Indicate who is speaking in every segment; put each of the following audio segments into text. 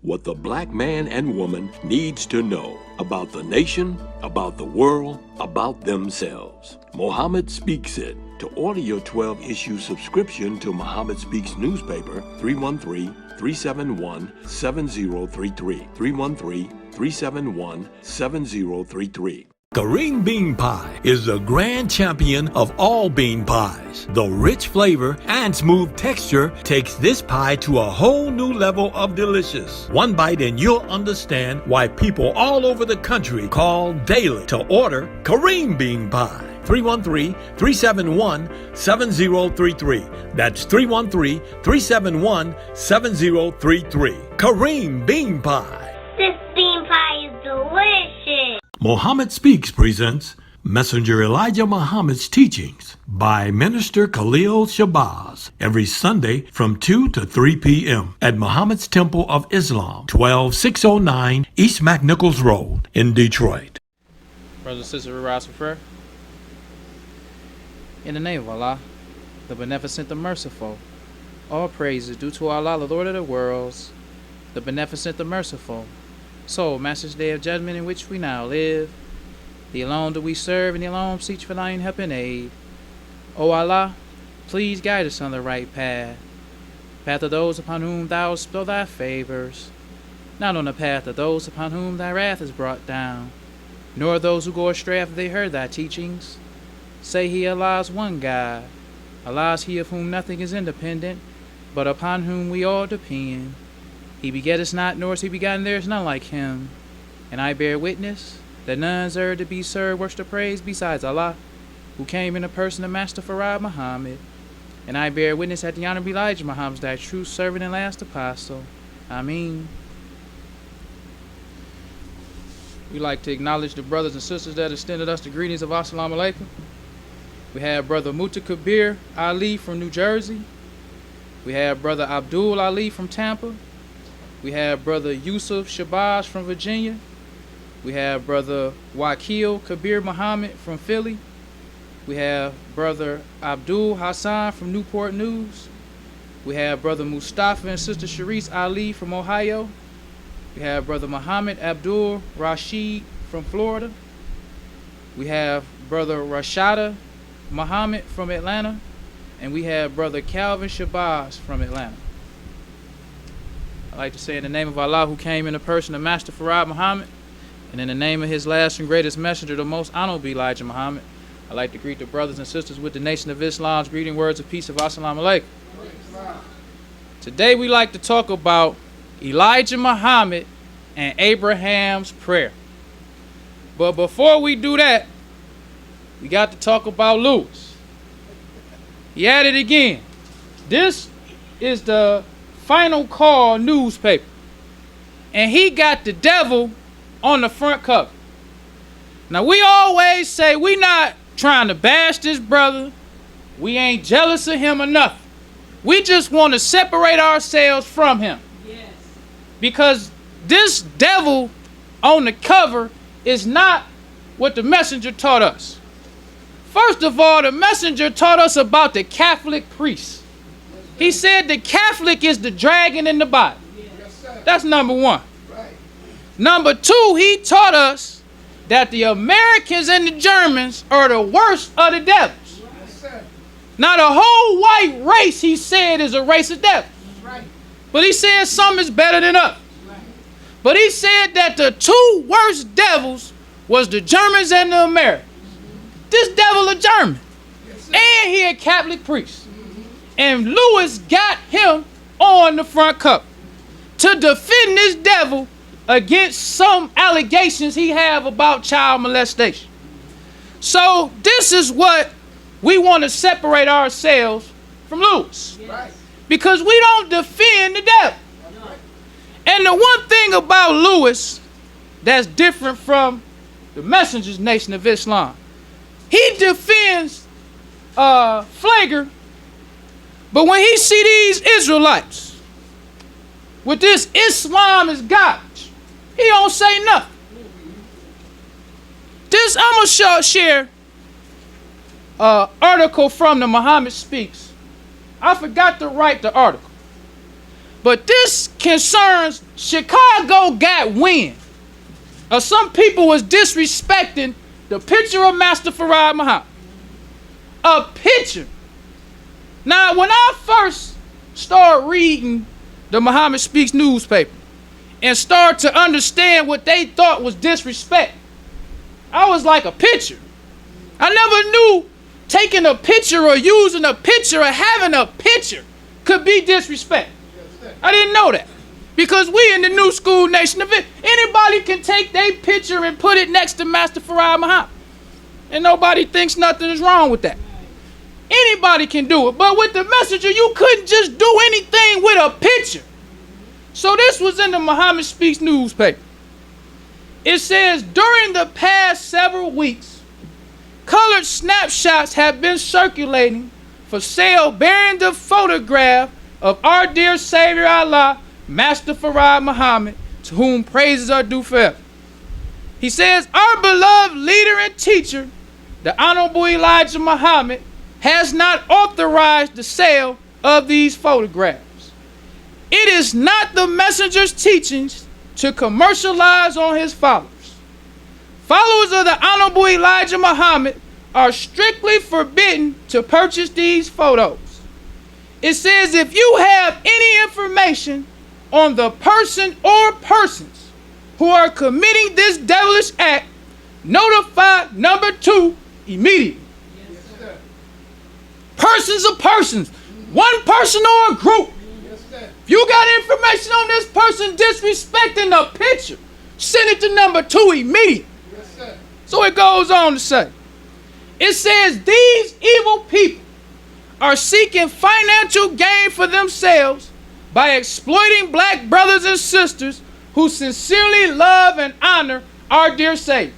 Speaker 1: what the black man and woman needs to know about the nation, about the world, about themselves. Muhammad Speaks It. To order your 12-issue subscription to Muhammad Speaks newspaper, 313-371-7033. 313-371-7033. Kareem Bean Pie is the grand champion of all bean pies. The rich flavor and smooth texture takes this pie to a whole new level of delicious. One bite and you'll understand why people all over the country call daily to order Kareem Bean Pie. 313-371-7033. That's 313-371-7033. Kareem Bean Pie.
Speaker 2: This bean pie is delicious.
Speaker 1: Muhammad Speaks presents Messenger Elijah Muhammad's Teachings by Minister Khalil Shabazz every Sunday from 2 to 3 p.m. at Muhammad's Temple of Islam, 12609 East McNichols Road in Detroit.
Speaker 3: Brothers and sisters, we rise for prayer. In the name of Allah, the Beneficent, the Merciful, all praise is due to Allah, the Lord of the worlds, the Beneficent, the Merciful. So, Master's Day of Judgment in which we now live, the alone do we serve, and the alone seek for thine help and aid. O Allah, please guide us on the right path, path of those upon whom thou bestow thy favors, not on the path of those upon whom thy wrath is brought down, nor those who go astray after they heard thy teachings. Say he Allah is one God, Allah is he of whom nothing is independent, but upon whom we all depend. He begetteth not, nor is he begotten, there is none like him. And I bear witness that none is to be served, worship, or praise besides Allah, who came in the person of Master Farad Muhammad. And I bear witness that the Honorable Elijah Muhammad is thy true servant and last apostle. Ameen. We'd like to acknowledge the brothers and sisters that extended us the greetings of Assalamu alaikum. We have Brother Muta Kabir Ali from New Jersey. We have Brother Abdul Ali from Tampa. We have Brother Yusuf Shabazz from Virginia. We have Brother Wakil Kabir Muhammad from Philly. We have Brother Abdul Hassan from Newport News. We have Brother Mustafa and Sister Sharice Ali from Ohio. We have Brother Muhammad Abdul Rashid from Florida. We have Brother Rashada Muhammad from Atlanta. And we have Brother Calvin Shabazz from Atlanta. I'd like to say in the name of Allah, who came in the person of Master Farad Muhammad, and in the name of his last and greatest messenger, the most honorable Elijah Muhammad, I'd like to greet the brothers and sisters with the Nation of Islam's greeting words of peace of Assalamu alaikum. Today we like to talk about Elijah Muhammad and Abraham's prayer. But before we do that, we got to talk about Lewis. He at it again. This is the Final Call newspaper, and he got the devil on the front cover. Now, we always say we not trying to bash this brother. We ain't jealous of him enough. We just want to separate ourselves from him. Yes. Because this devil on the cover is not what the messenger taught us. First of all, the messenger taught us about the Catholic priest. He said the Catholic is the dragon in the Bible. That's number one. Number two, he taught us that the Americans and the Germans are the worst of the devils. Now, the whole white race, he said, is a race of devils. But he said some is better than others. But he said that the two worst devils was the Germans and the Americans. This devil a German. And he a Catholic priest. And Lewis got him on the front cover to defend this devil against some allegations he have about child molestation. So this is what we want to separate ourselves from Lewis. Yes. Because we don't defend the devil. And the one thing about Lewis that's different from the Messenger's Nation of Islam, he defends Flager. But when he see these Israelites with this Islam is garbage, he don't say nothing. I'm going to share an article from the Muhammad Speaks. I forgot to write the article. But this concerns Chicago got wind of some people was disrespecting the picture of Master Farad Muhammad. A picture. Now, when I first started reading the Muhammad Speaks newspaper and started to understand what they thought was disrespect, I was like, a picture? I never knew taking a picture or using a picture or having a picture could be disrespect. I didn't know that. Because we in the new school nation of it, anybody can take their picture and put it next to Master Farad Muhammad. And nobody thinks nothing is wrong with that. Anybody can do it. But with the messenger, you couldn't just do anything with a picture. So this was in the Muhammad Speaks newspaper. It says, during the past several weeks, colored snapshots have been circulating for sale bearing the photograph of our dear Savior Allah, Master Farad Muhammad, to whom praises are due forever. He says, our beloved leader and teacher, the Honorable Elijah Muhammad, has not authorized the sale of these photographs. It is not the messenger's teachings to commercialize on his followers. Followers of the Honorable Elijah Muhammad are strictly forbidden to purchase these photos. It says, if you have any information on the person or persons who are committing this devilish act, notify number 2 immediately.
Speaker 4: Yes, sir.
Speaker 3: Persons are persons. One person or a group.
Speaker 4: Yes, sir.
Speaker 3: If you got information on this person disrespecting a picture, send it to number 2 immediately.
Speaker 4: Yes, sir.
Speaker 3: So it goes on to say, it says, these evil people are seeking financial gain for themselves by exploiting black brothers and sisters who sincerely love and honor our dear Savior.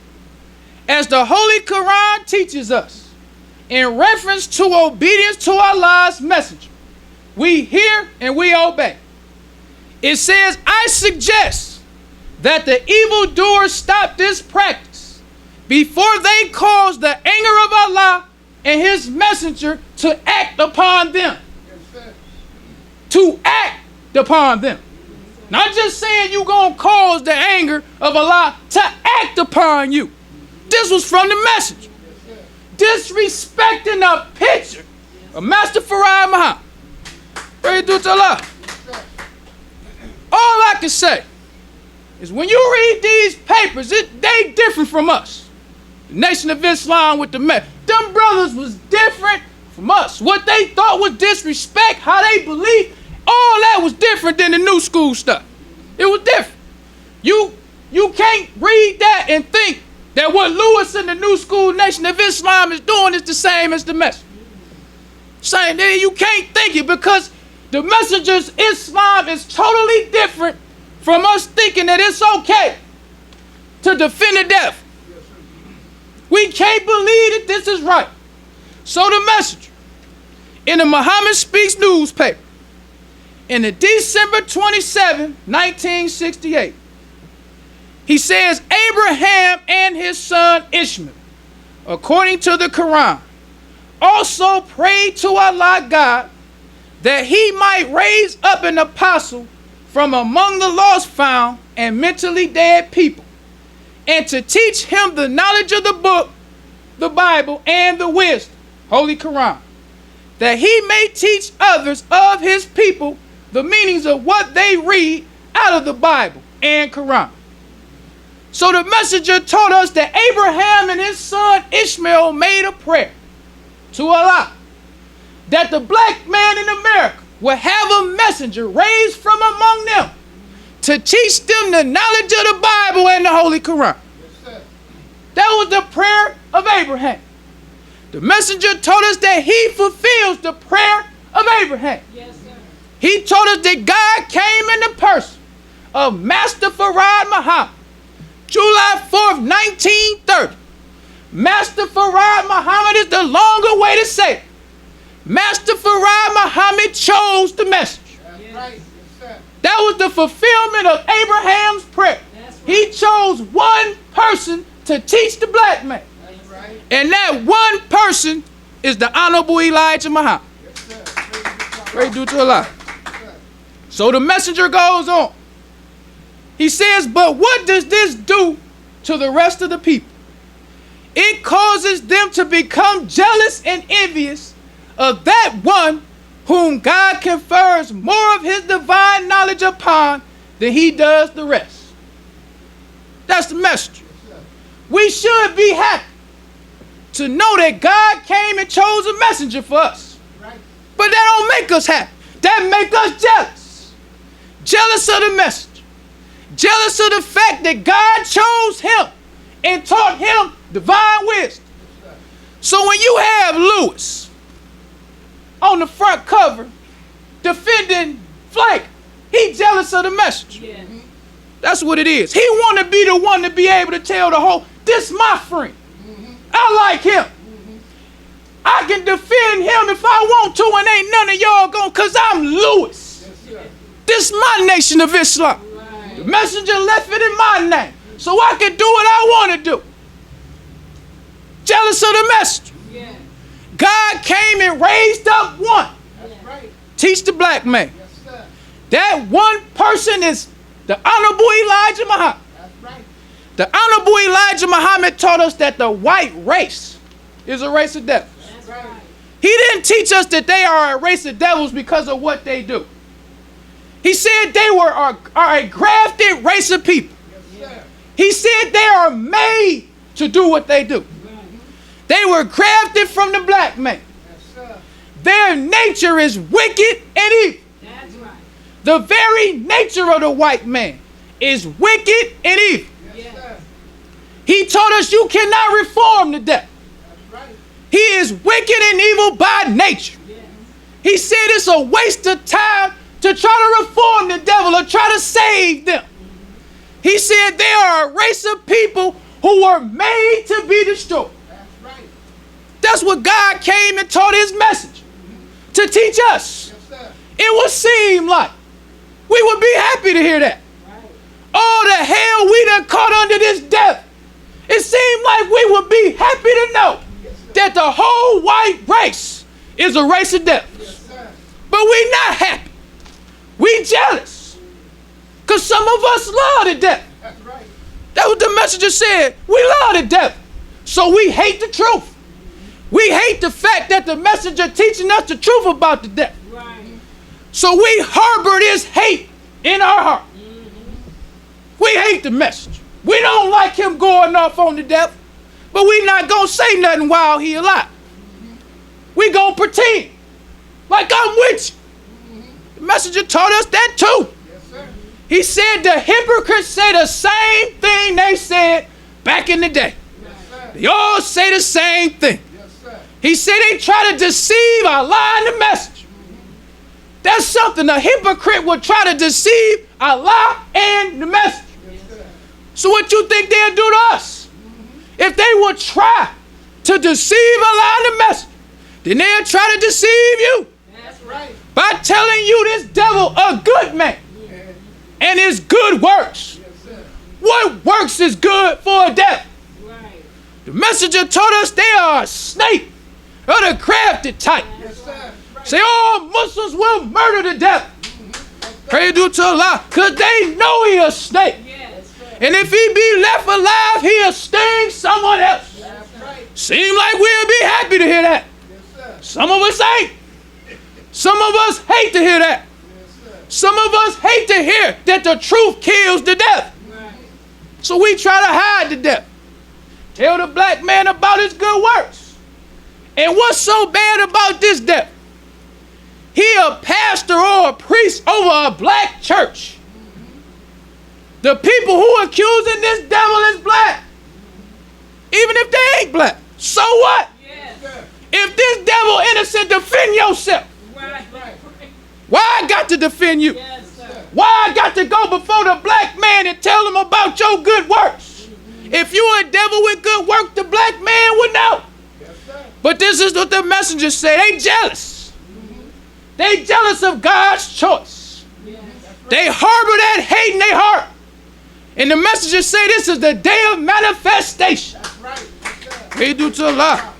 Speaker 3: As the Holy Quran teaches us, in reference to obedience to Allah's messenger, we hear and we obey. It says, I suggest that the evildoers stop this practice before they cause the anger of Allah and his messenger to act upon them.
Speaker 4: Yes, sir.
Speaker 3: To act upon them. Not just saying you're going to cause the anger of Allah to act upon you. This was from the messenger. Disrespecting a picture of Master Farad Muhammad. Praise to Allah. All I can say is when you read these papers, they different from us. The Nation of Islam with the them brothers was different from us. What they thought was disrespect, how they believed, all that was different than the new school stuff. It was different. You can't read that and think that what Lewis and the new school Nation of Islam is doing is the same as the message. Saying that you can't think it because the messenger's Islam is totally different from us thinking that it's okay to defend the deaf. We can't believe that this is right. So the messenger, in the Muhammad Speaks newspaper, in the December 27, 1968, he says, Abraham and his son Ishmael, according to the Quran, also prayed to Allah God that he might raise up an apostle from among the lost found and mentally dead people, and to teach him the knowledge of the book, the Bible, and the wisdom, Holy Quran, that he may teach others of his people the meanings of what they read out of the Bible and Quran. So the messenger told us that Abraham and his son Ishmael made a prayer to Allah that the black man in America would have a messenger raised from among them to teach them the knowledge of the Bible and the Holy Quran.
Speaker 4: Yes,
Speaker 3: that was the prayer of Abraham. The messenger told us that he fulfills the prayer of Abraham.
Speaker 4: yes, sir.
Speaker 3: He told us that God came in the person of Master Farad Muhammad, July 4th, 1930. Master Farad Muhammad is the longer way to say it. Master Farad Muhammad chose the message.
Speaker 4: That's right. Yes, sir.
Speaker 3: That was the fulfillment of Abraham's prayer.
Speaker 4: That's right.
Speaker 3: He chose one person to teach the black man.
Speaker 4: That's right.
Speaker 3: And that one person is the Honorable Elijah Muhammad.
Speaker 4: Yes, sir.
Speaker 3: Praise due to Allah.
Speaker 4: Yes, sir.
Speaker 3: So the messenger goes on. He says, but what does this do to the rest of the people? It causes them to become jealous and envious of that one whom God confers more of his divine knowledge upon than he does the rest. That's the message. We should be happy to know that God came and chose a messenger for us. But that don't make us happy. That make us jealous. Jealous of the messenger. Jealous of the fact that God chose him and taught him divine wisdom. So when you have Lewis on the front cover defending Flake, he jealous of the message. Yeah. That's what it is. He want to be the one to be able to tell the whole, this my friend. I like him. I can defend him if I want to, and ain't none of y'all going, because I'm Lewis. This my nation of Islam. Right. The messenger left it in my name, so I can do what I want to do. Jealous of the messenger. Yeah. God came and raised up one. That's right. Teach the black man. Yes, that one person is the Honorable Elijah Muhammad. That's right. The Honorable Elijah Muhammad taught us that the white race is a race of devils. That's right. He didn't teach us that they are a race of devils because of what they do. He said they are a grafted race of people. Yes, he said they are made to do what they do. They were grafted from the black man. Yes, their nature is wicked and evil. That's right. The very nature of the white man is wicked and evil. Yes, he taught us you cannot reform the devil. That's right. He is wicked and evil by nature. Yes. He said it's a waste of time to try to reform the devil or try to save them. He said they are a race of people who were made to be destroyed. That's what God came and taught his message to teach us. Yes, it would seem like we would be happy to hear that. Right. All the hell we done caught under this devil. It seemed like we would be happy to know that the whole white race is a race of devils. Yes, but we not happy. We jealous. Because some of us love the devil. That's right. That's what the messenger said. We love the devil. So we hate the truth. We hate the fact that the messenger teaching us the truth about the devil. Right. So we harbor this hate in our heart. Mm-hmm. We hate the messenger. We don't like him going off on the devil, but we not going to say nothing while he alive. Mm-hmm. We going to pretend like I'm with you. Mm-hmm. The messenger taught us that too. Yes, sir. He said the hypocrites say the same thing they said back in the day. Yes, they all say the same thing. He said they try to deceive Allah and the messenger. That's something a hypocrite would try to deceive Allah and the messenger. So what you think they'll do to us? If they would try to deceive Allah and the messenger, then they'll try to deceive you. That's right. By telling you this devil a good man and his good works. What works is good for a devil? Right. The messenger told us they are a snake. Or the crafted type. Yes, right. Say all Muslims will murder the devil. Pray due to Allah. Because they know he a snake. Yes, and if he be left alive, he'll sting someone else. Right. Seem like we'll be happy to hear that. Yes, some of us ain't. Some of us hate to hear that. Yes, some of us hate to hear that the truth kills the devil. Right. So we try to hide the devil. Tell the black man about his good works. And what's so bad about this devil? He a pastor or a priest over a black church. The people who are accusing this devil is black. Even if they ain't black. So what? Yes. If this devil innocent, defend yourself. Right. Why I got to defend you? Yes, why I got to go before the black man and tell him about your good works? If you a devil with good work, the black man would know. But this is what the messengers say. They jealous. They jealous of God's choice. They harbor that hate in their heart. And the messengers say this is the day of manifestation. That's right. They do to Allah.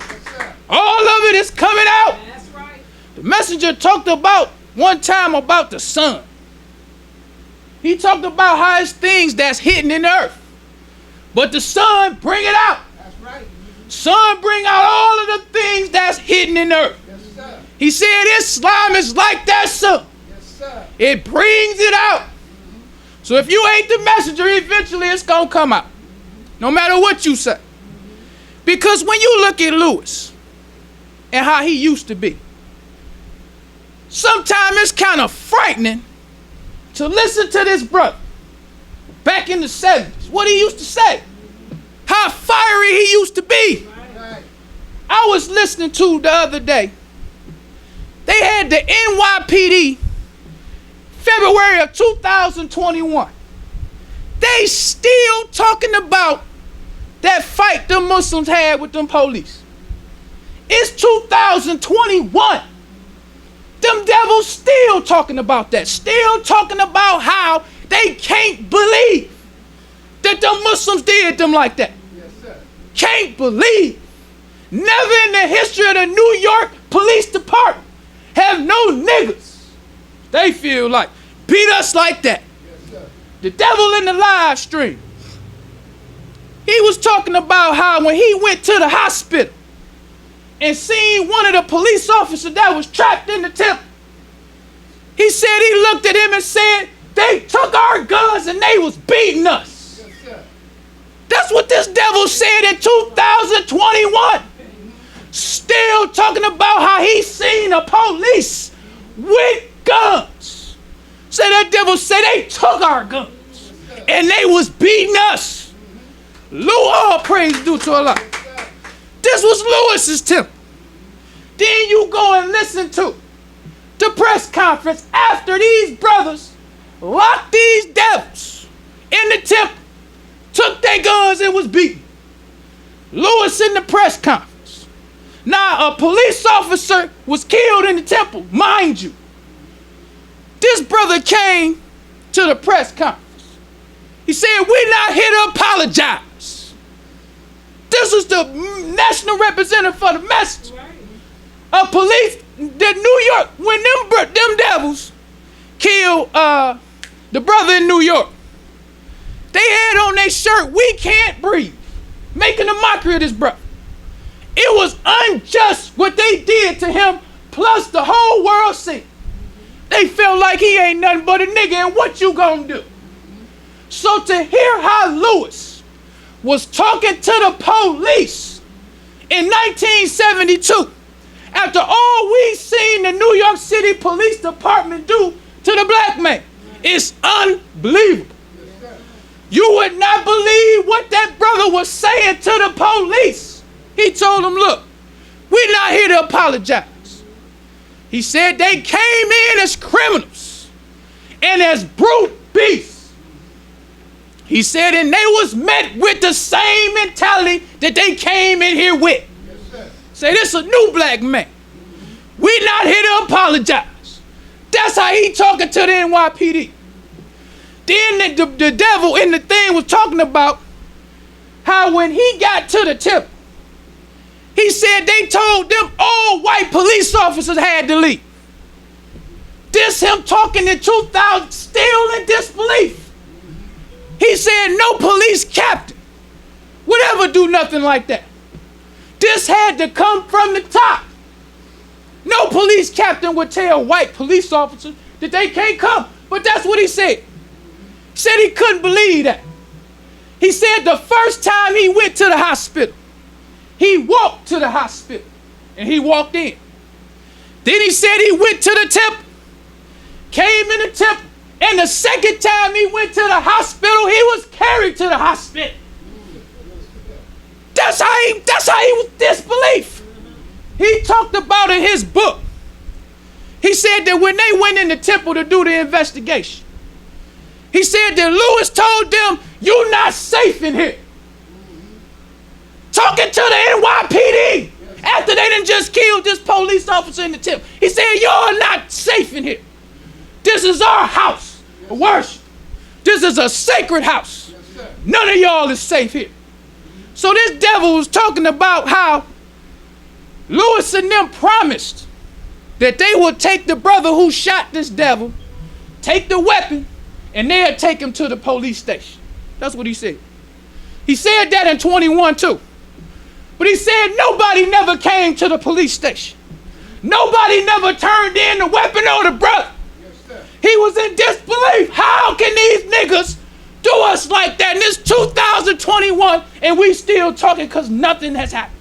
Speaker 3: All of it is coming out. That's right. The messenger talked about one time about the sun. He talked about how it's things that's hidden in the earth. But the sun bring it out.
Speaker 4: That's right.
Speaker 3: Sun bring out all of the things that's hidden in the earth.
Speaker 4: Yes, sir.
Speaker 3: He said Islam is like that sun.
Speaker 4: Yes, sir.
Speaker 3: It brings it out. So if you ain't the messenger, eventually it's going to come out. No matter what you say. Because when you look at Lewis and how he used to be, sometimes it's kind of frightening to listen to this brother back in the 70s. What he used to say. How fiery he used to be.
Speaker 4: Right.
Speaker 3: I was listening to the other day. They had the NYPD February of 2021. They still talking about that fight the Muslims had with them police. It's 2021. Them devils still talking about that. Still talking about how they can't believe that the Muslims did them like that.
Speaker 4: Yes, sir.
Speaker 3: Can't believe. Never in the history of the New York Police Department have no niggas, they feel like, beat us like that.
Speaker 4: Yes, sir.
Speaker 3: The devil in the live stream. He was talking about how when he went to the hospital and seen one of the police officers that was trapped in the temple, he said he looked at him and said, they took our guns and they was beating us.
Speaker 4: Yes, sir.
Speaker 3: That's what this devil said in 2021. Still talking about how he seen a police with guns. So that devil said they took our guns and they was beating us. All praise due to Allah. This was Lewis's temple. Then you go and listen to the press conference after these brothers locked these devils in the temple, took their guns and was beaten. Lewis in the press conference. Now, a police officer was killed in the temple, mind you. This brother came to the press conference. He said, we're not here to apologize. This is the national representative for the message. A police, the New York, when them devils killed the brother in New York, they had on their shirt, we can't breathe, making a mockery of this brother. It was unjust what they did to him, plus the whole world seen. They felt like he ain't nothing but a nigga, and what you gonna do? So to hear how Lewis was talking to the police in 1972, after all we seen the New York City Police Department do to the black man, it's unbelievable. You would not believe what that brother was saying to the police. He told them, look, we're not here to apologize. He said they came in as criminals and as brute beasts. He said, and they was met with the same mentality that they came in here with.
Speaker 4: Yes,
Speaker 3: Say, this is a new black man. We're not here to apologize. That's how he talking to the NYPD. Then the devil in the thing was talking about how when he got to the temple, he said they told them all white police officers had to leave. This him talking in 2000, still in disbelief. He said no police captain would ever do nothing like that. This had to come from the top. No police captain would tell white police officers that they can't come. But that's what he said. He said he couldn't believe that. He said the first time he went to the hospital, he walked to the hospital and he walked in. Then he said he went to the temple, came in the temple, and the second time he went to the hospital, he was carried to the hospital. That's how he was disbelief. He talked about in his book. He said that when they went in the temple to do the investigation, he said that Lewis told them, you're not safe in here. Talking to the NYPD after they done just killed this police officer in the temple. He said, you're not safe in here. This is our house of worship. This is a sacred house. None of y'all is safe here. So this devil was talking about how Lewis and them promised that they would take the brother who shot this devil, take the weapon, and they'll take him to the police station. That's what he said. He said that in 21 too. But he said nobody never came to the police station. Nobody never turned in the weapon or the brother.
Speaker 4: Yes, sir.
Speaker 3: He was in disbelief. How can these niggas do us like that? And it's 2021 and we still talking because nothing has happened.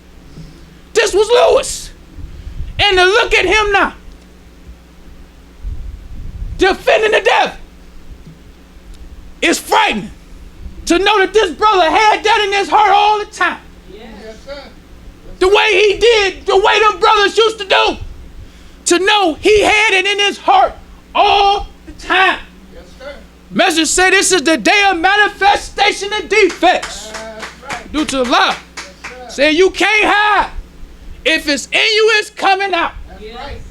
Speaker 3: This was Lewis. And to look at him now, defending the devil, is frightening. To know that this brother had that in his heart all the time.
Speaker 4: Yes, sir.
Speaker 3: The way he did, the way them brothers used to do. To know he had it in his heart all the time.
Speaker 4: Yes, sir.
Speaker 3: Message say this is the day of manifestation of defects.
Speaker 4: That's right.
Speaker 3: Due to love.
Speaker 4: Yes, sir.
Speaker 3: Say you can't hide. If it's in you, it's coming out.
Speaker 4: That's right.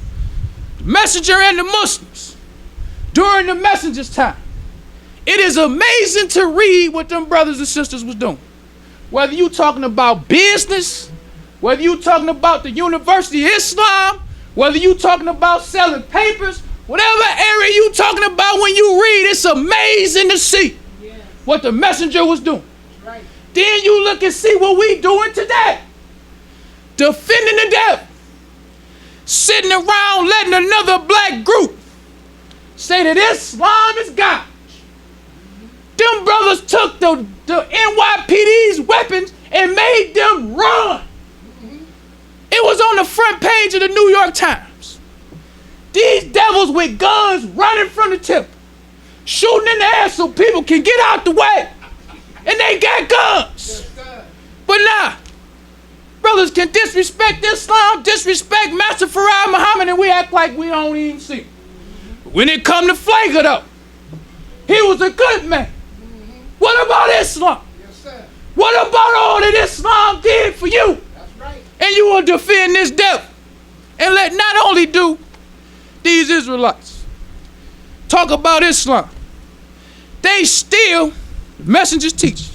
Speaker 3: Messenger and the Muslims. During the messenger's time. It is amazing to read what them brothers and sisters was doing. Whether you talking about business, whether you talking about the University of Islam, whether you talking about selling papers, whatever area you talking about when you read, it's amazing to see what the messenger was doing.
Speaker 4: Right.
Speaker 3: Then you look and see what we doing today. Defending the devil. Sitting around letting another black group say that Islam is God. Them brothers took the NYPD's weapons and made them run. It was on the front page of the New York Times. These devils with guns running from the temple, shooting in the air so people can get out the way. And they got guns.
Speaker 4: Yes, sir.
Speaker 3: But nah, brothers can disrespect Islam, disrespect Master Farad Muhammad, and we act like we don't even see. But when it come to Flager though, he was a good man. What about Islam?
Speaker 4: Yes, sir.
Speaker 3: What about all that Islam did for you?
Speaker 4: That's right.
Speaker 3: And you will defend this devil. And let not only do these Israelites talk about Islam, they still messengers teach.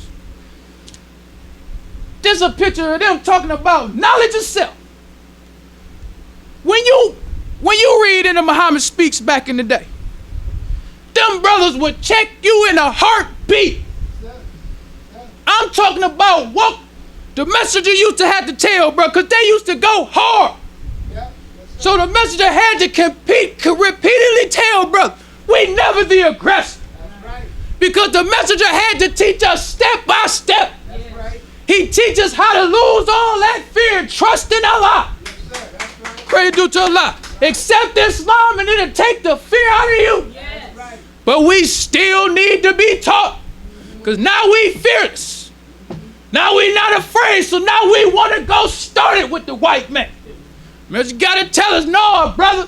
Speaker 3: There's a picture of them talking about knowledge of self. When you read in the Muhammad Speaks back in the day, them brothers would check you in a heartbeat. I'm talking about what the messenger used to have to tell, bro, because they used to go hard.
Speaker 4: Yeah. Yes, sir.
Speaker 3: So the messenger had to repeatedly tell, bro, we never the aggressor.
Speaker 4: That's right.
Speaker 3: Because the messenger had to teach us step by step.
Speaker 4: That's right.
Speaker 3: He teaches how to lose all that fear and trust in Allah.
Speaker 4: Yes, sir. That's right.
Speaker 3: Pray to Allah. Accept Islam and it'll take the fear out of you.
Speaker 4: That's right.
Speaker 3: But we still need to be taught. Because now we fearless. Now we not afraid, so now we want to go start it with the white man. Man, you got to tell us, no, brother,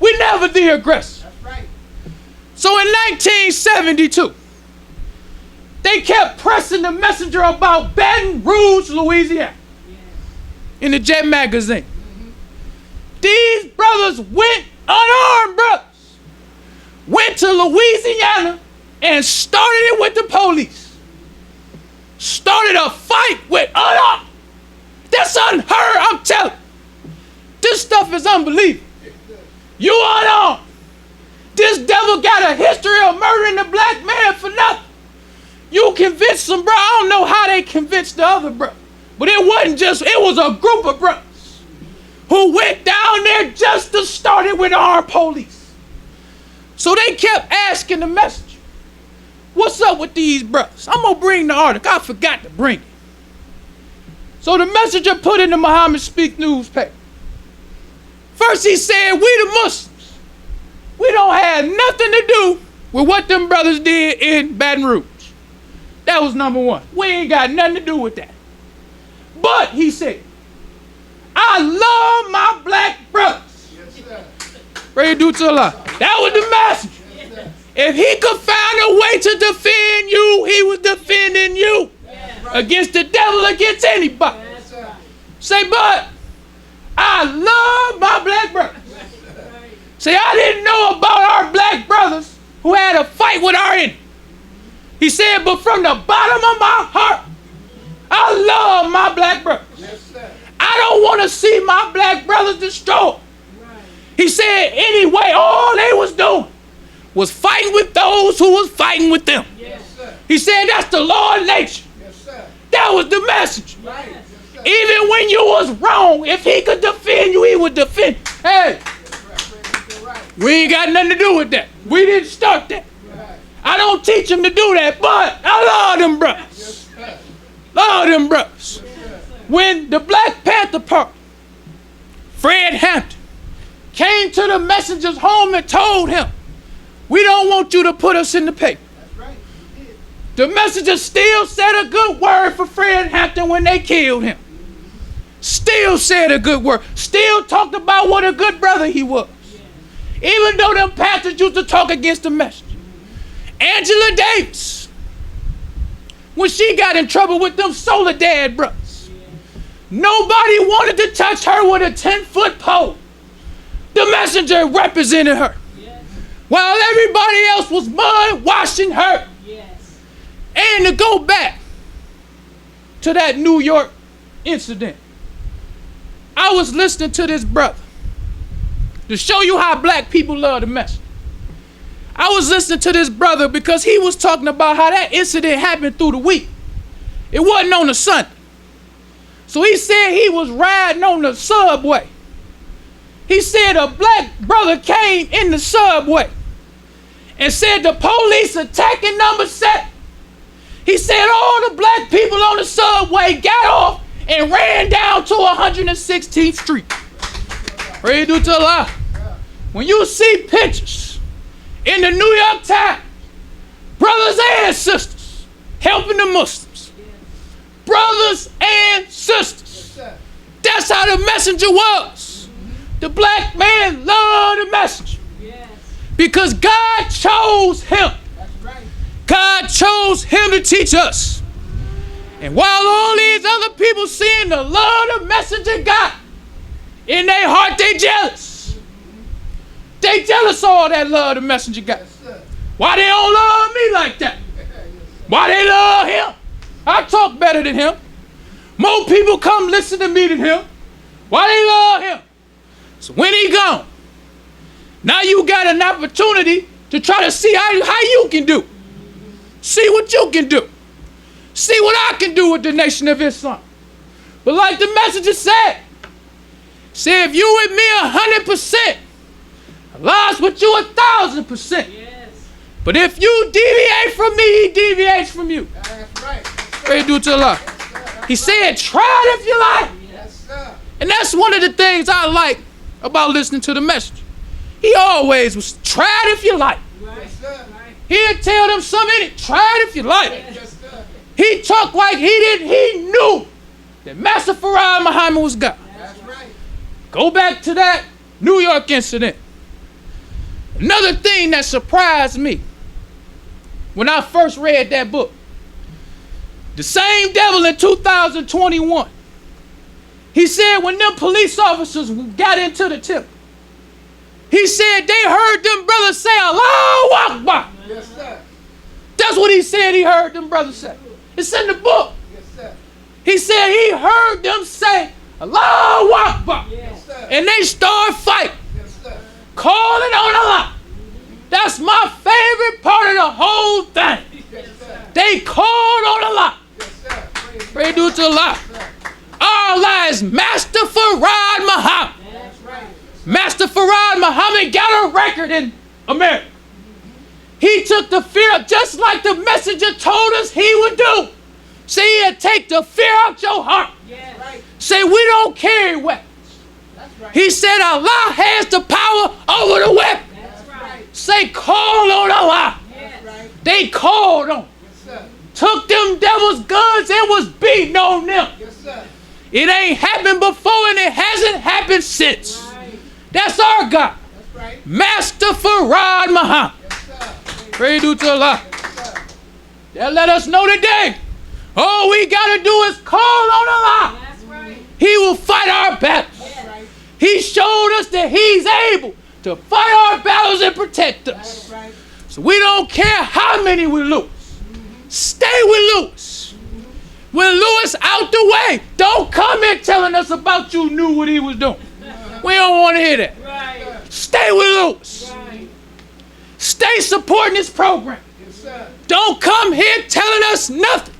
Speaker 3: we never the aggressor.
Speaker 4: That's right.
Speaker 3: So in 1972, they kept pressing the messenger about Baton Rouge, Louisiana, in the Jet magazine. These brothers went unarmed, brothers, went to Louisiana and started it with the police. Started a fight with unarmed. That's unheard, I'm telling you. This stuff is unbelievable. You unarmed. This devil got a history of murdering the black man for nothing. You convinced them, bro. I don't know how they convinced the other bro. But it wasn't just, it was a group of brothers who went down there just to start it with armed police. So they kept asking the messenger, what's up with these brothers? I'm going to bring the article. I forgot to bring it. So the messenger put in the Muhammad Speak newspaper. First he said, we the Muslims, we don't have nothing to do with what them brothers did in Baton Rouge. That was number one. We ain't got nothing to do with that. But, he said, I love my black brothers.
Speaker 4: Yes, sir.
Speaker 3: Pray to Allah. That was the message.
Speaker 4: Yes, sir.
Speaker 3: If he could find a way to defend you, he was defending you against the devil, against anybody.
Speaker 4: Yes, sir.
Speaker 3: Say, but I love my black brothers. Say, I didn't know about our black brothers who had a fight with our enemy. He said, but from the bottom of my heart, I love my black brothers.
Speaker 4: Yes, sir.
Speaker 3: I don't want to see my black brothers destroyed. He said, anyway, all they was doing was fighting with those who was fighting with them.
Speaker 4: Yes, sir.
Speaker 3: He said that's the law of nature.
Speaker 4: Yes, sir.
Speaker 3: That was the message.
Speaker 4: Right. Yes, sir.
Speaker 3: Even when you was wrong, if he could defend you, he would defend. Hey,
Speaker 4: You're right.
Speaker 3: we ain't got nothing to do with that. We didn't start that.
Speaker 4: Right.
Speaker 3: I don't teach them to do that, but I love them brothers.
Speaker 4: Yes, sir.
Speaker 3: Love them brothers. When the Black Panther Party, Fred Hampton, came to the messenger's home and told him, we don't want you to put us in the paper.
Speaker 4: That's right. You did.
Speaker 3: The messenger still said a good word for Fred Hampton when they killed him. Still said a good word. Still talked about what a good brother he was. Even though them Panthers used to talk against the messenger. Angela Davis, when she got in trouble with them Soledad brothers, nobody wanted to touch her with a 10-foot pole. The messenger represented her. While everybody else was mud washing her. And to go back to that New York incident, I was listening to this brother to show you how black people love the message. I was listening to this brother because he was talking about how that incident happened through the week. It wasn't on a Sunday. So he said he was riding on the subway. He said a black brother came in the subway and said the police attacking number 7. He said all the black people on the subway got off and ran down to 116th Street. Praise be to Allah. When you see pictures in the New York Times, brothers and sisters helping the Muslims, brothers and sisters, that's how the messenger was. The black man loved the messenger because God chose him. God chose him to teach us. And while all these other people seeing the love the messenger got, in their heart they jealous. They jealous of all that love the messenger got. Why they don't love me like that? Why they love him? I talk better than him. More people come listen to me than him. Why they love him? So when he gone, now you got an opportunity to try to see how you can do. See what you can do. See what I can do with the Nation of Islam. But like the messenger said, if you with me 100%, Allah's with you 1,000%. Yes. But if you deviate from me, he deviates from you.
Speaker 4: That's right.
Speaker 3: Pray due to Allah. He said, try it if you like.
Speaker 4: Yes, sir.
Speaker 3: And that's one of the things I like about listening to the messenger. He always was, try it if you like.
Speaker 4: Yes, sir.
Speaker 3: He'll tell them something, try it if you like.
Speaker 4: Yes, sir.
Speaker 3: He talked like he knew that Master Farad Muhammad was God.
Speaker 4: That's right.
Speaker 3: Go back to that New York incident. Another thing that surprised me when I first read that book, the same devil in 2021, he said when them police officers got into the temple, he said they heard them brothers say, Allahu Akbar.
Speaker 4: Yes, sir.
Speaker 3: That's what he said he heard them brothers say. It's in the book.
Speaker 4: Yes, sir.
Speaker 3: He said he heard them say, Allahu Akbar.
Speaker 4: Yes, sir.
Speaker 3: And they start fighting,
Speaker 4: Yes, sir.
Speaker 3: calling on Allah. That's my favorite part of the whole thing.
Speaker 4: Yes, sir.
Speaker 3: They called on Allah.
Speaker 4: Yes, sir.
Speaker 3: Pray due to Allah. Allah is Master Farad Muhammad.
Speaker 4: That's right.
Speaker 3: Master Farad Muhammad got a record in America. He took the fear, just like the messenger told us he would do. Say he'd take the fear out your heart.
Speaker 4: Yes. Right.
Speaker 3: Say we don't carry weapons.
Speaker 4: That's right.
Speaker 3: He said Allah has the power over the weapon.
Speaker 4: That's right.
Speaker 3: Say call on Allah.
Speaker 4: That's right.
Speaker 3: They called on.
Speaker 4: Yes, sir.
Speaker 3: Took them devils' guns and was beating on them.
Speaker 4: Yes, sir.
Speaker 3: It ain't happened before and it hasn't happened since.
Speaker 4: Right.
Speaker 3: That's our God.
Speaker 4: That's right.
Speaker 3: Master Farad Muhammad.
Speaker 4: Yes, sir.
Speaker 3: Pray due to Allah.
Speaker 4: Yes, sir.
Speaker 3: That let us know today. All we gotta do is call on Allah.
Speaker 4: That's right.
Speaker 3: He will fight our battles.
Speaker 4: That's right.
Speaker 3: He showed us that he's able to fight our battles and protect us.
Speaker 4: That's right.
Speaker 3: So we don't care how many we lose. Stay with Lewis. When Lewis out the way, don't come in telling us about you knew what he was doing. We don't want to hear that.
Speaker 4: Right.
Speaker 3: Stay with Lewis.
Speaker 4: Right.
Speaker 3: Stay supporting this program.
Speaker 4: Yes, sir.
Speaker 3: Don't come here telling us nothing.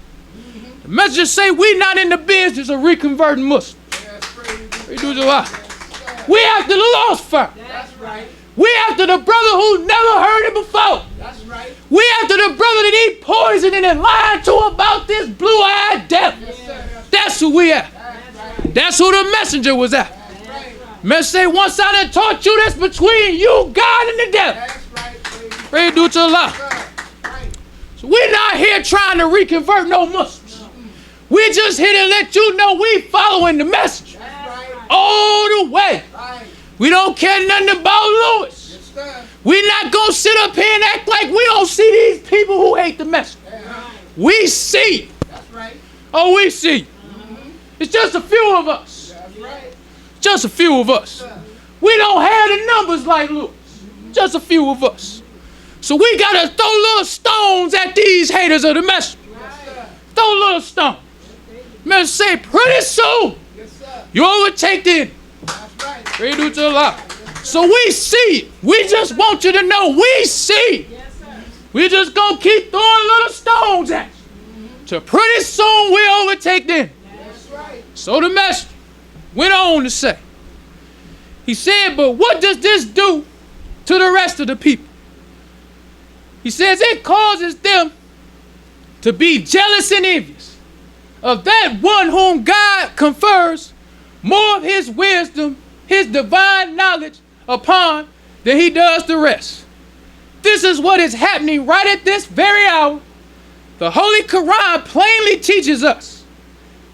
Speaker 3: The messenger say we not in the business of reconverting Muslims.
Speaker 4: Yes, praise
Speaker 3: We
Speaker 4: be
Speaker 3: do
Speaker 4: to
Speaker 3: the
Speaker 4: God.
Speaker 3: what?
Speaker 4: Yes, sir.
Speaker 3: We after the lost first.
Speaker 4: That's right.
Speaker 3: We after the brother who never heard it before.
Speaker 4: That's right.
Speaker 3: We after the brother that eat poison and then lied to about this blue-eyed devil.
Speaker 4: Yes, sir.
Speaker 3: That's who we at.
Speaker 4: That's right.
Speaker 3: That's who the messenger was at.
Speaker 4: That's right.
Speaker 3: Messenger say, once I done taught you that's between you, God, and the devil.
Speaker 4: That's right. Praise be
Speaker 3: Pray do to Allah.
Speaker 4: to God. Right.
Speaker 3: So we're not here trying to reconvert no Muslims. We're just here to let you know we following the message
Speaker 4: That's right.
Speaker 3: all the way.
Speaker 4: Right.
Speaker 3: We don't care nothing about Lewis.
Speaker 4: Yes, sir.
Speaker 3: We're not going to sit up here and act like we don't see these people who hate the message.
Speaker 4: Yeah.
Speaker 3: We see.
Speaker 4: That's right.
Speaker 3: Oh, we see. It's just a few of us.
Speaker 4: That's right.
Speaker 3: Just a few of us. We don't have the numbers like Lewis. Just a few of us. So we got to throw little stones at these haters of the message.
Speaker 4: Yes, sir.
Speaker 3: Throw little stones. Man, say pretty soon
Speaker 4: Yes, sir.
Speaker 3: you overtake them.
Speaker 4: That's right.
Speaker 3: Pray do to Allah. So we see. We just want you to know we see. We just gonna keep throwing little stones at you. Till pretty soon we overtake them.
Speaker 4: That's right.
Speaker 3: So the messenger went on to say, he said, but what does this do to the rest of the people? He says it causes them to be jealous and envious of that one whom God confers more of his wisdom, his divine knowledge upon than he does the rest. This is what is happening right at this very hour. The Holy Quran plainly teaches us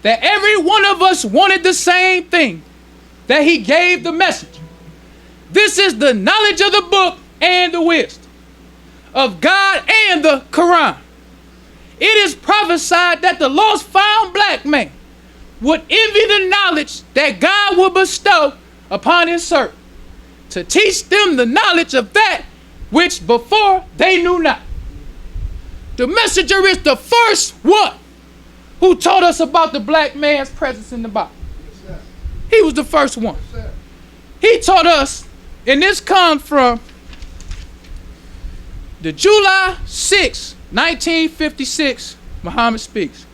Speaker 3: that every one of us wanted the same thing that he gave the messenger. This is the knowledge of the book and the wisdom of God and the Quran. It is prophesied that the lost found black man would envy the knowledge that God would bestow upon his servant to teach them the knowledge of that which before they knew not. The messenger is the first one who taught us about the black man's presence in the Bible.
Speaker 4: Yes, sir.
Speaker 3: He was the first one.
Speaker 4: Yes, sir.
Speaker 3: He taught us, and this comes from the July 6, 1956, Muhammad Speaks.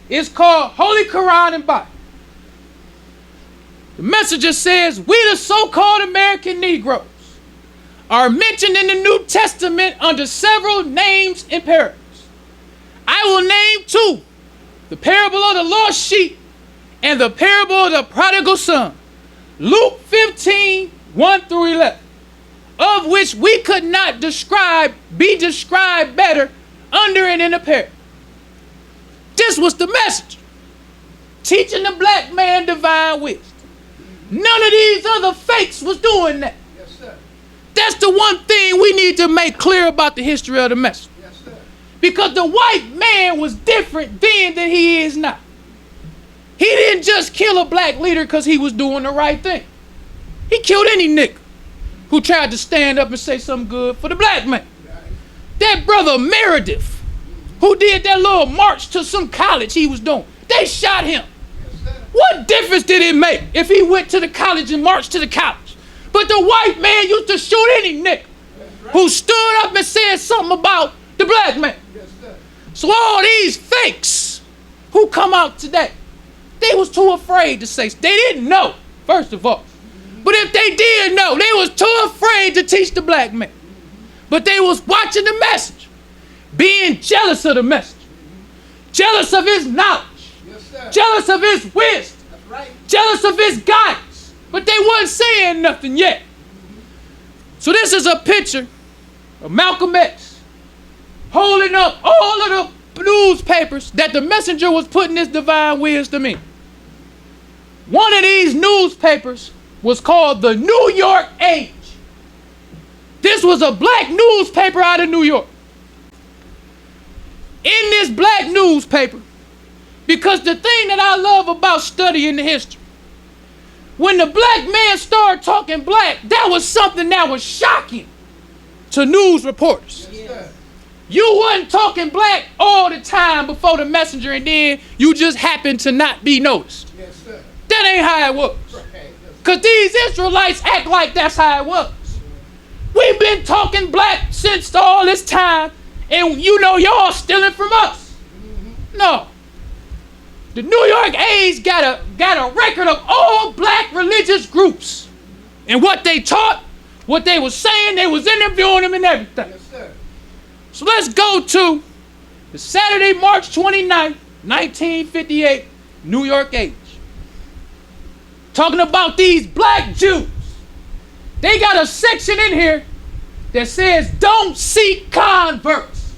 Speaker 3: It's called Holy Quran and Bible. The messenger says, we the so-called American Negroes are mentioned in the New Testament under several names and parables. I will name two: the parable of the lost sheep and the parable of the prodigal son. Luke 15, 1 through 11, of which we could not be described better under and in a parable. This was the message, teaching the black man divine wisdom. None of these other fakes was doing that.
Speaker 4: Yes, sir.
Speaker 3: That's the one thing we need to make clear about the history of the message.
Speaker 4: Yes, sir.
Speaker 3: Because the white man was different then than he is now. He didn't just kill a black leader because he was doing the right thing. He killed any nigga who tried to stand up and say something good for the black man. That brother Meredith, who did that little march to some college he was doing, they shot him.
Speaker 4: Yes, sir.
Speaker 3: What difference did it make if he went to the college and marched to the college? But the white man used to shoot any nigga who stood up and said something about the black man.
Speaker 4: Yes, sir.
Speaker 3: So all these fakes who come out today, they was too afraid to say. They didn't know, first of all. But if they did know, they was too afraid to teach the black man. But they was watching the message, being jealous of the message, jealous of his knowledge,
Speaker 4: Yes, sir.
Speaker 3: jealous of his wisdom,
Speaker 4: That's right.
Speaker 3: jealous of his guidance. But they wasn't saying nothing yet. So this is a picture of Malcolm X holding up all of the newspapers that the messenger was putting his divine wisdom in. One of these newspapers was called the New York Age. This was a black newspaper out of New York. In this black newspaper, because the thing that I love about studying the history, when the black man started talking black, that was something that was shocking to news reporters.
Speaker 4: Yes, sir.
Speaker 3: You wasn't talking black all the time before the messenger, and then you just happened to not be noticed.
Speaker 4: Yes, sir.
Speaker 3: That ain't how it was.
Speaker 4: Right. Yes,
Speaker 3: Because these Israelites act like that's how it was. We've been talking black since all this time, and you know y'all stealing from us. No. The New York Age got a record of all black religious groups and what they taught, what they was saying, they was interviewing them and everything.
Speaker 4: Yes, sir.
Speaker 3: So let's go to the Saturday, March 29th, 1958, New York Age. Talking about these black Jews. They got a section in here that says, don't seek converts.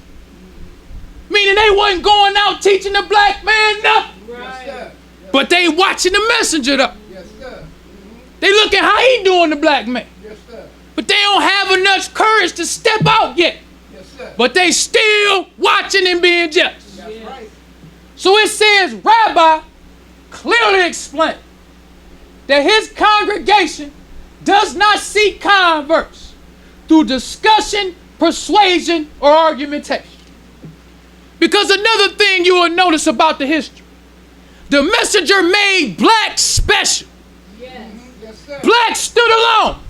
Speaker 3: Meaning they wasn't going out teaching the black man nothing.
Speaker 4: Yes, sir.
Speaker 3: But they watching the messenger though.
Speaker 4: Yes, sir.
Speaker 3: They looking how he doing the black man.
Speaker 4: Yes, sir.
Speaker 3: But they don't have enough courage to step out yet.
Speaker 4: Yes, sir.
Speaker 3: But they still watching and being jealous.
Speaker 4: That's right.
Speaker 3: So it says, Rabbi clearly explained that his congregation does not seek converts through discussion, persuasion, or argumentation. Because another thing you will notice about the history, the messenger made black special.
Speaker 4: Yes, sir.
Speaker 3: Black stood alone.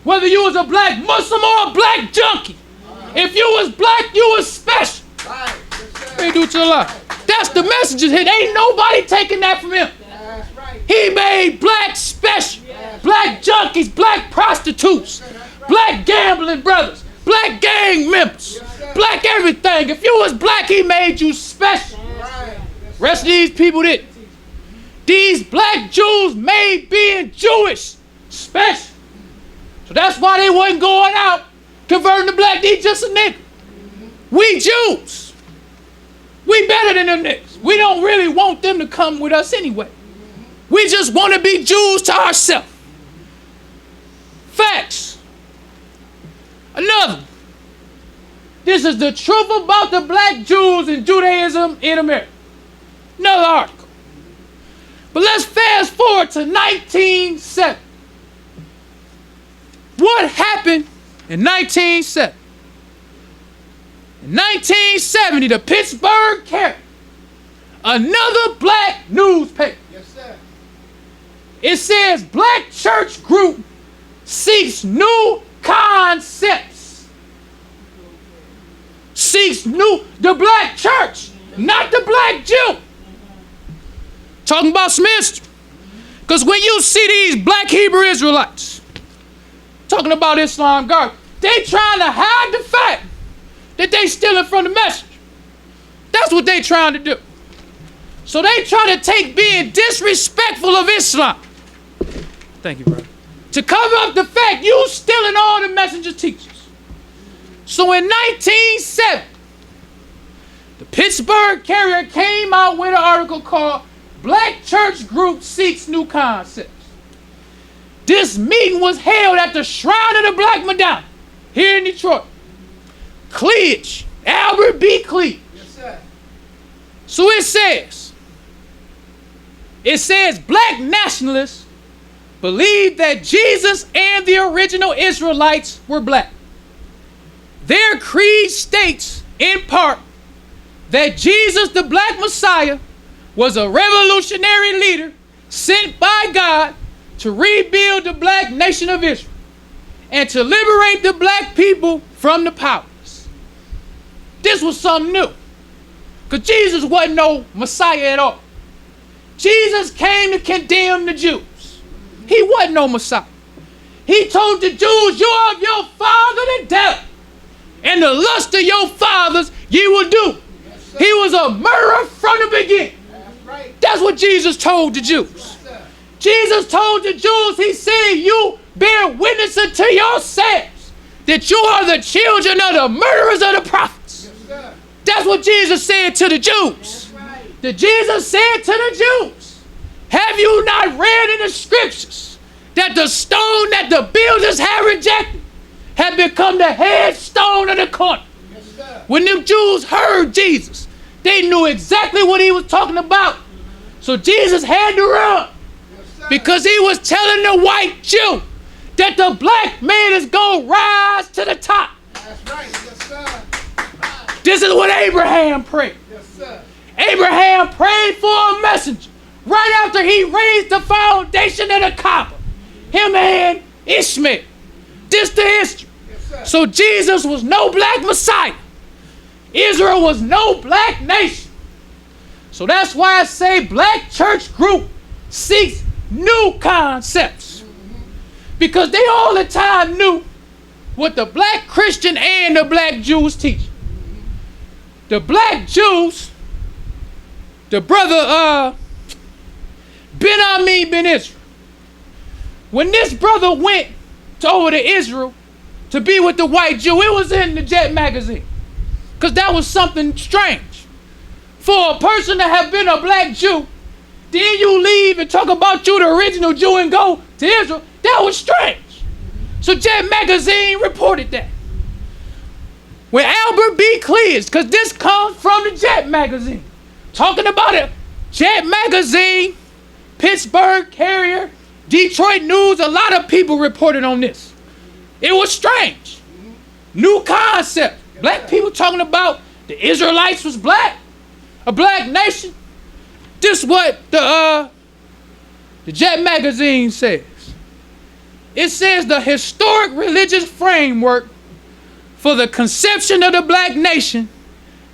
Speaker 3: Whether you was a black Muslim or a black junkie. If you was black, you was special.
Speaker 4: Right. Yes, sir.
Speaker 3: They do to a lot. That's the messenger's hit. Ain't nobody taking that from him.
Speaker 4: That's right.
Speaker 3: He made black special. Black junkies, black prostitutes, black gambling brothers, black gang members, black everything. If you was black, he made you special.
Speaker 4: Right.
Speaker 3: Rest of these people didn't. These black Jews made being Jewish special. So that's why they wasn't going out converting to black. They just a nigga. We Jews. We better than them niggas. We don't really want them to come with us anyway. We just want to be Jews to ourselves. Facts. Another one. This is the truth about the black Jews and Judaism in America. Another article. But let's fast forward to 1970. What happened in 1970? In 1970, the Pittsburgh Carrier, another black newspaper.
Speaker 4: Yes, sir.
Speaker 3: It says black church group seeks new concepts. Seeks new, the black church, not the black Jew. Talking about some history. Because when you see these black Hebrew Israelites talking about Islam God, they trying to hide the fact that they stealing from the messenger. That's what they trying to do. So they try to take being disrespectful of Islam. Thank you, brother. To cover up the fact you stealing all the messenger's teachings. So in 1970, the Pittsburgh Carrier came out with an article called Black Church Group Seeks New Concepts. This meeting was held at the Shrine of the Black Madonna here in Detroit. Cleage, Albert B. Cleage.
Speaker 4: Yes, sir.
Speaker 3: So it says black nationalists believe that Jesus and the original Israelites were black. Their creed states, in part, that Jesus, the black Messiah, was a revolutionary leader sent by God to rebuild the black nation of Israel and to liberate the black people from the powerless. This was something new, because Jesus wasn't no Messiah at all. Jesus came to condemn the Jews. He wasn't no Messiah. He told the Jews, you are of your father the devil, and the lust of your fathers ye will do.
Speaker 4: Yes,
Speaker 3: He was a murderer from the beginning.
Speaker 4: That's right.
Speaker 3: That's what Jesus told the Jews.
Speaker 4: Yes, sir.
Speaker 3: Jesus told the Jews, he said, you bear witness unto yourselves that you are the children of the murderers of the prophets.
Speaker 4: Yes, sir.
Speaker 3: That's what Jesus said to the Jews.
Speaker 4: That's right.
Speaker 3: The Jesus said to the Jews, have you not read in the scriptures that the stone that the builders have rejected had become the headstone of the corner?
Speaker 4: Yes, sir.
Speaker 3: When the Jews heard Jesus, they knew exactly what he was talking about. So Jesus had to run,
Speaker 4: Yes, sir.
Speaker 3: because he was telling the white Jew that the black man is going to rise to the top.
Speaker 4: That's right. Yes, sir.
Speaker 3: This is what Abraham prayed.
Speaker 4: Yes, sir.
Speaker 3: Abraham prayed for a messenger right after he raised the foundation of the Kaaba. Him and Ishmael. This the history.
Speaker 4: sir.
Speaker 3: So Jesus was no black Messiah. Israel was no black nation. So that's why I say black church group seeks new concepts. Because they all the time knew what the black Christian and the black Jews teach. The black Jews, the brother Ben Israel, when this brother went over to Israel to be with the white Jew, it was in the Jet magazine. Because that was something strange. For a person to have been a black Jew, then you leave and talk about you, the original Jew, and go to Israel, that was strange. So Jet magazine reported that. When Albert B. Clears, because this comes from the Jet magazine, talking about it, Jet magazine, Pittsburgh Carrier, Detroit News, a lot of people reported on this. It was strange. New concept. Black people talking about the Israelites was black, a black nation. This is what the Jet magazine says. It says the historic religious framework for the conception of the black nation,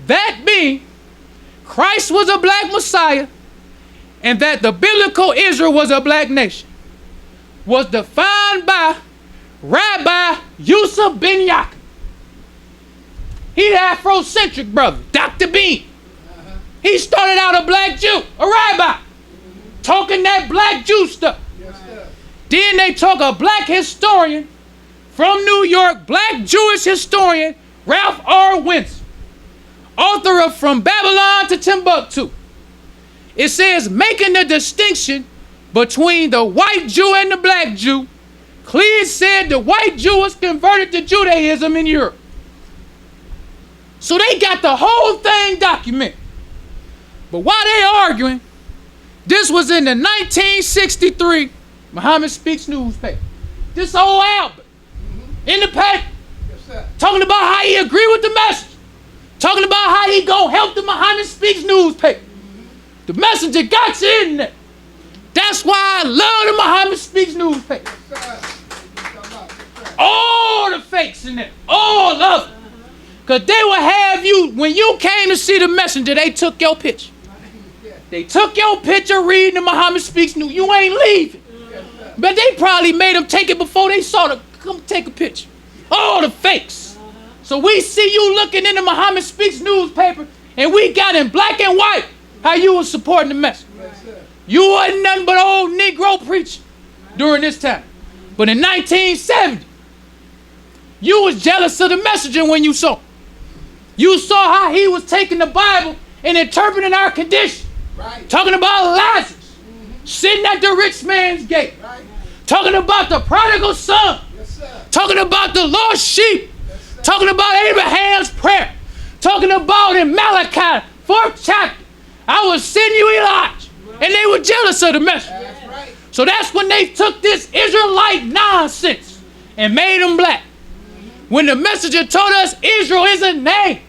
Speaker 3: that being Christ was a black Messiah and that the biblical Israel was a black nation, was defined by Rabbi Yusuf Ben Yaakov. He the Afrocentric brother, Dr. Bean. He started out a black Jew, a rabbi, talking that black Jew stuff.
Speaker 4: Yes, sir.
Speaker 3: Then they talk a black historian from New York, black Jewish historian, Ralph R. Windsor, author of From Babylon to Timbuktu. It says, making the distinction between the white Jew and the black Jew, Clears said the white Jew was converted to Judaism in Europe. So they got the whole thing documented. But while they arguing, this was in the 1963 Muhammad Speaks newspaper. This old Albert in the paper,
Speaker 4: Yes, sir.
Speaker 3: talking about how he agree with the message, talking about how he gonna help the Muhammad Speaks newspaper. The messenger got you in there. That's why I love the Muhammad Speaks newspaper.
Speaker 4: Yes, sir.
Speaker 3: All the fakes in there, all of them. Because they will have you, when you came to see the messenger, they took your picture. They took your picture reading the Muhammad Speaks News. You ain't leaving. But they probably made them take it before they saw the, come take a picture. All the fakes. So we see you looking in the Muhammad Speaks newspaper, and we got in black and white how you was supporting the message.
Speaker 4: Yes, sir.
Speaker 3: You wasn't nothing but old Negro preacher during this time. But in 1970, you was jealous of the messenger when you saw him. You saw how he was taking the Bible and interpreting our condition.
Speaker 4: Right.
Speaker 3: Talking about Lazarus sitting at the rich man's gate.
Speaker 4: Right.
Speaker 3: Talking about the prodigal son.
Speaker 4: Yes, sir.
Speaker 3: Talking about the lost sheep.
Speaker 4: Yes, sir.
Speaker 3: Talking about Abraham's prayer. Talking about in Malachi, 4th chapter, I will send you Elijah. And they were jealous of the message.
Speaker 4: That's right.
Speaker 3: So that's when they took this Israelite nonsense and made them black. When the messenger told us Israel is a name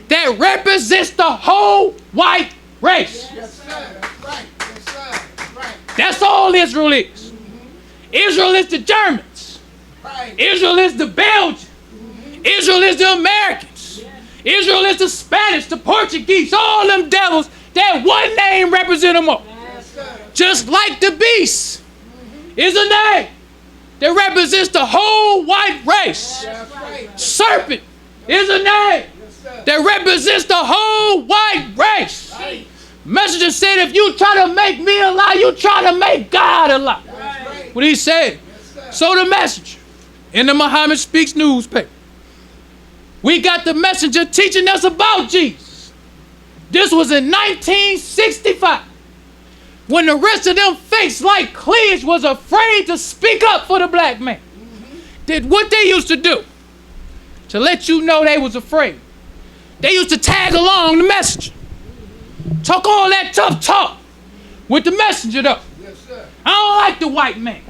Speaker 3: that represents the whole white race.
Speaker 4: Yes, sir. That's right. Yes, sir. That's right.
Speaker 3: That's all Israel is. Israel is the Germans.
Speaker 4: Right.
Speaker 3: Israel is the Belgians. Israel is the Americans. Israel is the Spanish, the Portuguese, all them devils. That one name represent them all.
Speaker 4: Yes, sir.
Speaker 3: Just like the beast is a name that represents the whole white race.
Speaker 4: That's right.
Speaker 3: Serpent is a name
Speaker 4: Yes, sir.
Speaker 3: that represents the whole white race.
Speaker 4: Right.
Speaker 3: Messenger said, if you try to make me a lie, you try to make God a lie.
Speaker 4: That's right.
Speaker 3: What he said.
Speaker 4: Yes, sir.
Speaker 3: So the messenger in the Muhammad Speaks newspaper, we got the messenger teaching us about Jesus. This was in 1965 when the rest of them fakes like Cleage was afraid to speak up for the black man. Did what they used to do to let you know they was afraid. They used to tag along the messenger. Talk all that tough talk with the messenger though.
Speaker 4: Yes, sir.
Speaker 3: I don't like the white man.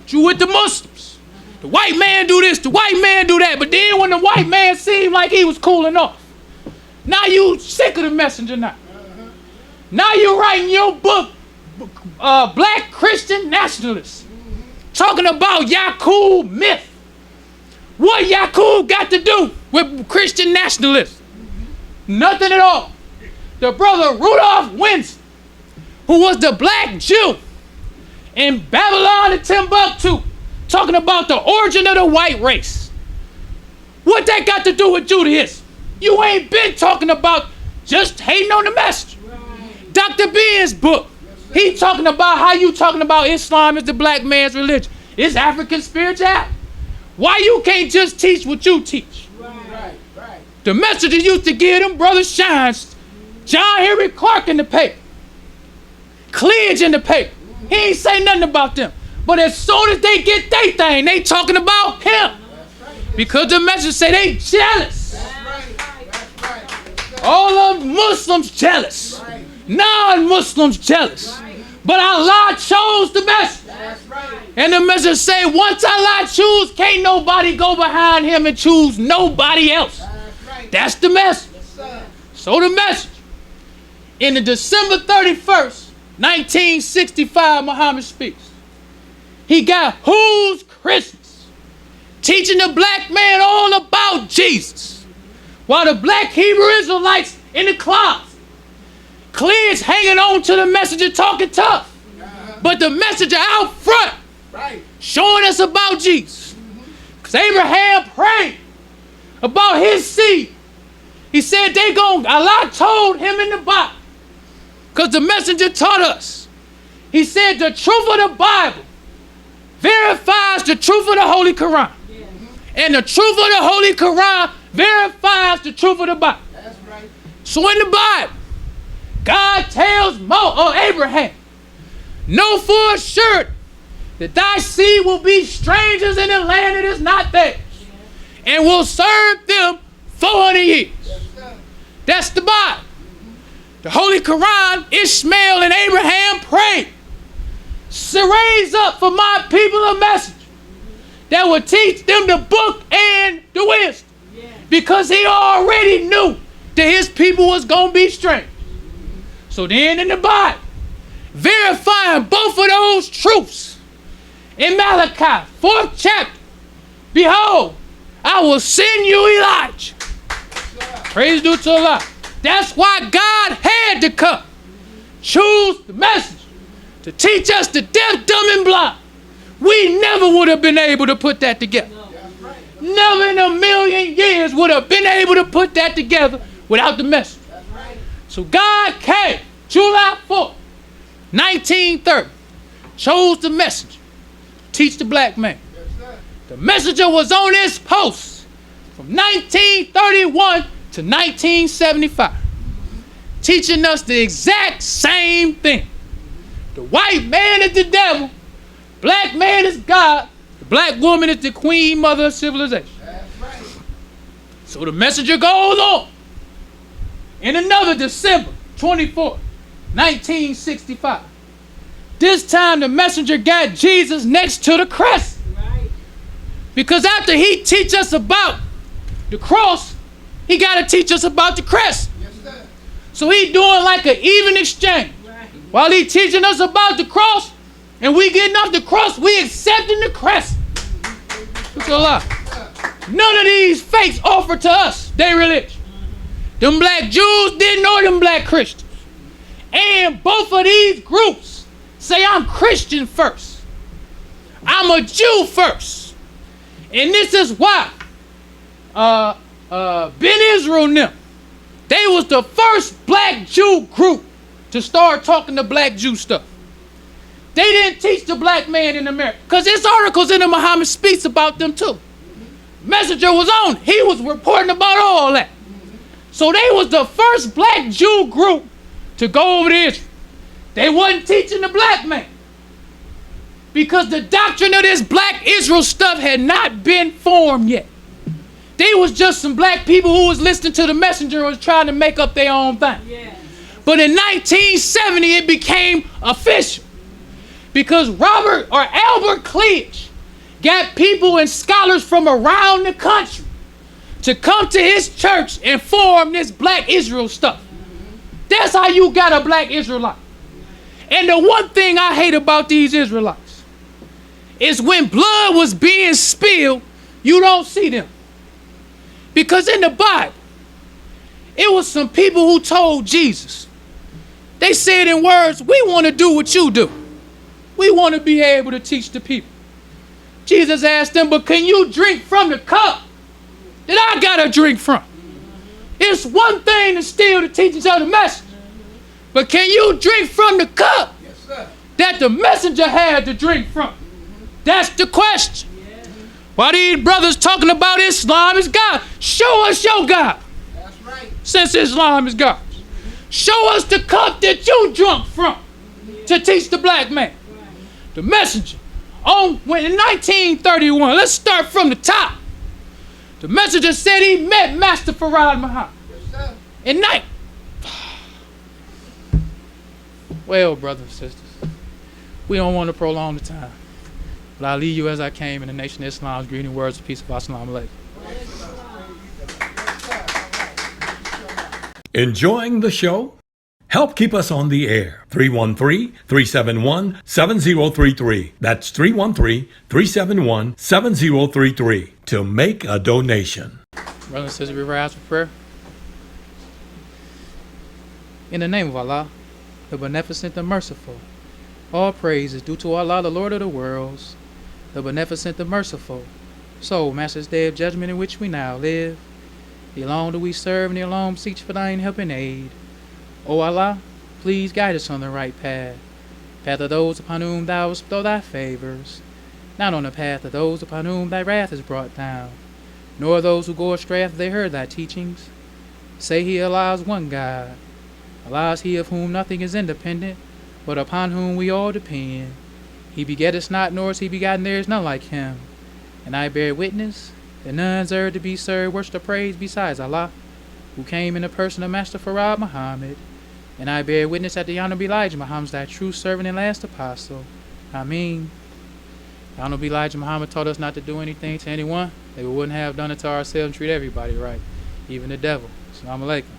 Speaker 3: You with the Muslims. The white man do this, the white man do that. But then when the white man seemed like he was cooling off, now you sick of the messenger now. Now you writing your book, Black Christian Nationalists, talking about Yaqub myth. What Yakub got to do with Christian nationalism? Nothing at all. The brother Rudolph Winston, who was the black Jew in Babylon and Timbuktu, talking about the origin of the white race. What that got to do with Judaism? You ain't been talking about just hating on the message. Right. Dr. Ben's book, he talking about how you talking about Islam is the black man's religion. It's African spirituality. Why you can't just teach what you teach?
Speaker 4: Right.
Speaker 3: The messenger used to give them brothers shines. John Henry Clark in the paper. Cleage in the paper. He ain't say nothing about them. But as soon as they get their thing, they talking about him. Because the message say they jealous.
Speaker 4: That's right.
Speaker 3: All of Muslims jealous. Non-Muslims jealous. But Allah chose the message.
Speaker 4: That's right.
Speaker 3: And the message say, once Allah choose, can't nobody go behind him and choose nobody else.
Speaker 4: That's right.
Speaker 3: That's the message.
Speaker 4: Yes, sir.
Speaker 3: So the message. In the December 31st, 1965, Muhammad speaks. He got Who's Christmas? Teaching the black man all about Jesus. While the black Hebrew Israelites in the closet. Clears hanging on to the messenger talking tough. But the messenger out front.
Speaker 4: Right.
Speaker 3: Showing us about Jesus. Because Abraham prayed about his seed. He said Allah told him in the Bible. Because the messenger taught us. He said the truth of the Bible verifies the truth of the Holy Quran. Yeah. And the truth of the Holy Quran verifies the truth of the Bible.
Speaker 4: That's right.
Speaker 3: So in the Bible, God tells Abraham, know for sure that thy seed will be strangers in the land that is not theirs, and will serve them 400 years. That's the Bible. The Holy Quran, Ishmael and Abraham prayed, raise up for my people a message that will teach them the book and the wisdom. Because he already knew that his people was going to be strangers. So then in the Bible, verifying both of those truths, in Malachi, 4th chapter, behold, I will send you Elijah. Praise due to Allah. That's why God had to come. Choose the message to teach us the deaf, dumb, and blind. We never would have been able to put that together. Never in a million years would have been able to put that together without the message. So God came, July 4th, 1930, chose the messenger to teach the black man. The messenger was on his post from 1931 to 1975, teaching us the exact same thing. The white man is the devil, black man is God, the black woman is the queen mother of civilization. So the messenger goes on. In another December 24th, 1965, this time the messenger got Jesus next to the crescent. Because after he teach us about the cross, he got to teach us about the crescent. So he doing like an even exchange. While he teaching us about the cross, and we getting off the cross, we accepting the crescent. That's a lot. None of these fakes offer to us their religion. Them black Jews didn't know them black Christians. And both of these groups say I'm Christian first. I'm a Jew first. And this is why Ben Israel and them, they was the first black Jew group to start talking the black Jew stuff. They didn't teach the black man in America. Because there's articles in the Muhammad speaks about them too. Messenger was on. He was reporting about all that. So they was the first black Jew group to go over to Israel. They wasn't teaching the black man. Because the doctrine of this black Israel stuff had not been formed yet. They was just some black people who was listening to the messenger and was trying to make up their own thing. Yeah. But in 1970, it became official. Because Albert Cleage got people and scholars from around the country to come to his church and form this black Israel stuff. That's how you got a black Israelite. And the one thing I hate about these Israelites is when blood was being spilled You don't see them. Because in the Bible, it was some people who told Jesus. They said in words, we want to do what you do. We want to be able to teach the people. Jesus asked them, but can you drink from the cup that I got to drink from? It's one thing to steal the teachings of the message. But can you drink from the cup that the messenger had to drink from? That's the question. Why these brothers talking about Islam is God? Show us your God.
Speaker 4: That's right.
Speaker 3: Since Islam is God. Show us the cup that you drunk from to teach the black man. The messenger. When in 1931, let's start from the top. The messenger said he met Master Farad Muhammad.
Speaker 4: Yes, sir.
Speaker 3: In night. Well, brothers and sisters, we don't want to prolong the time. But I'll leave you as I came in the nation of Islam's greeting words of peace of Assalamu alaikum.
Speaker 1: Enjoying the show? Help keep us on the air. 313-371-7033. That's 313-371-7033 to make a donation.
Speaker 3: Brothers and sisters, we rise for prayer. In the name of Allah, the beneficent, the merciful. All praise is due to Allah, the Lord of the worlds, the beneficent, the merciful. So, Master's day of judgment in which we now live, the alone do we serve, and the alone seek for thine help and aid. O Allah, please guide us on the right path, path of those upon whom thou bestow thy favors, not on the path of those upon whom thy wrath is brought down, nor those who go astray after they heard thy teachings. Say he, Allah is one God. Allah is he of whom nothing is independent, but upon whom we all depend. He begetteth not, nor is he begotten, there is none like him. And I bear witness that none deserve to be served, worship, or praise besides Allah, who came in the person of Master Farad Muhammad. And I bear witness that the Honorable Elijah Muhammad is thy true servant and last apostle. Ameen. The Honorable Elijah Muhammad taught us not to do anything to anyone that we wouldn't have done it to ourselves and treat everybody right, even the devil. Assalamu alaikum.